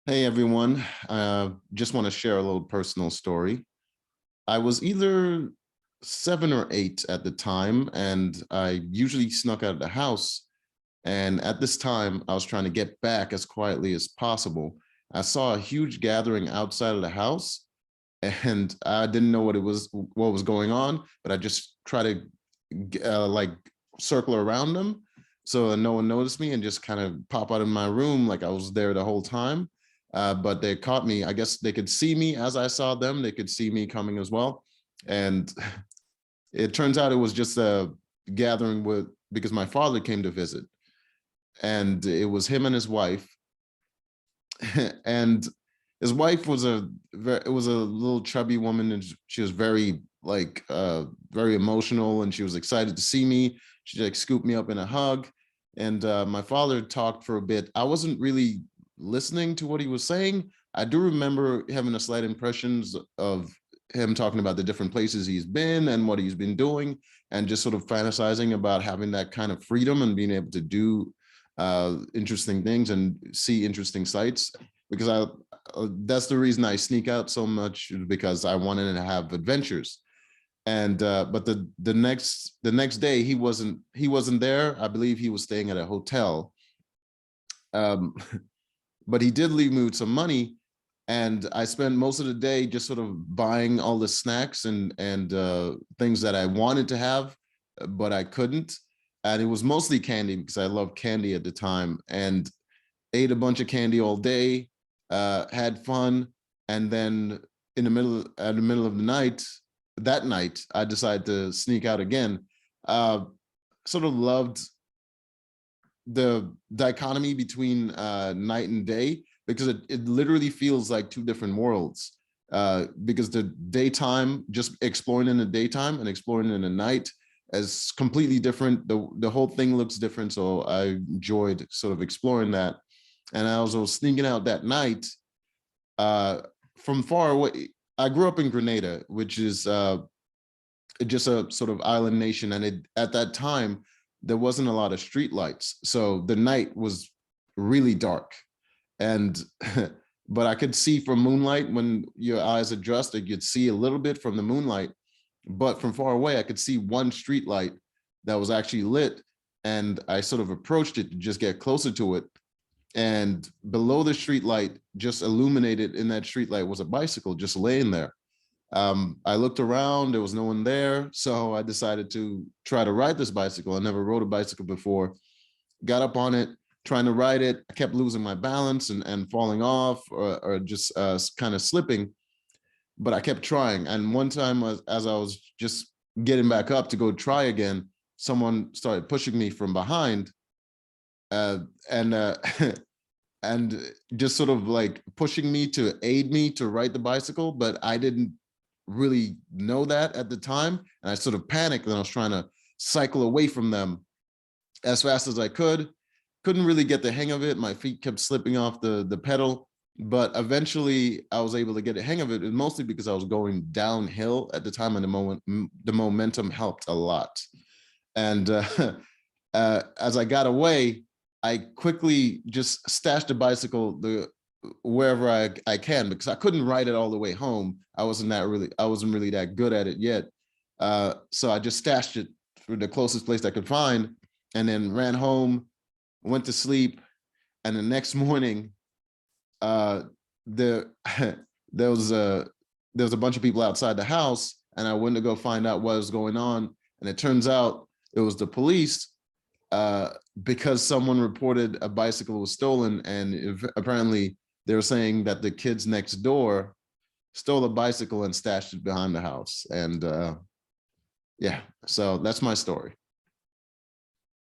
Hey everyone, just want to share a little personal story. I was either 7 or 8 at the time, and I usually snuck out of the house. And at this time, I was trying to get back as quietly as possible. I saw a huge gathering outside of the house, and I didn't know what was going on, but I just tried to like circle around them so no one noticed me and just kind of pop out of my room like I was there the whole time. But they caught me. I guess they could see me as I saw them. They could see me coming as well. And it turns out it was just a gathering because my father came to visit, and it was him and his wife. And his wife was it was a little chubby woman, and she was very emotional, and she was excited to see me. She like scooped me up in a hug, and my father talked for a bit. I wasn't really listening to what he was saying. I do remember having a slight impressions of him talking about the different places he's been and what he's been doing, and just sort of fantasizing about having that kind of freedom and being able to do interesting things and see interesting sights. Because that's the reason I sneak out so much, because I wanted to have adventures. And but the next day he wasn't there. I believe he was staying at a hotel. Um, but he did leave me with some money, and I spent most of the day just sort of buying all the snacks and things that I wanted to have, but I couldn't. And it was mostly candy because I loved candy at the time, and ate a bunch of candy all day, had fun, and then at the middle of the night, that night, I decided to sneak out again. Uh, Sort of loved the dichotomy between night and day, because it literally feels like two different worlds. Because the daytime, just exploring in the daytime and exploring in the night, is completely different. The whole thing looks different. So I enjoyed sort of exploring that. And I was sneaking out that night from far away. I grew up in Grenada, which is just a sort of island nation. And at that time, there wasn't a lot of street lights. So the night was really dark. And but I could see from moonlight. When your eyes adjust, you could see a little bit from the moonlight. But from far away, I could see one street light that was actually lit. And I sort of approached it to just get closer to it. And below the street light, just illuminated in that street light, was a bicycle just laying there. I looked around, there was no one there. So I decided to try to ride this bicycle. I never rode a bicycle before. Got up on it, trying to ride it. I kept losing my balance and falling off, or just kind of slipping. But I kept trying. And one time, as I was just getting back up to go try again, someone started pushing me from behind, and and just sort of like pushing me to aid me to ride the bicycle. But I didn't really know that at the time, and I sort of panicked, and I was trying to cycle away from them as fast as I could. Couldn't really get the hang of it. My feet kept slipping off the pedal, but eventually I was able to get a hang of it, and mostly because I was going downhill at the time, and the momentum helped a lot. And as I got away, I quickly just stashed the bicycle wherever I can, because I couldn't ride it all the way home. I wasn't really that good at it yet. So I just stashed it for the closest place I could find, and then ran home, went to sleep. And the next morning, there there was a bunch of people outside the house, and I went to go find out what was going on. And it turns out it was the police, because someone reported a bicycle was stolen, and apparently they were saying that the kids next door stole a bicycle and stashed it behind the house. And yeah, so that's my story.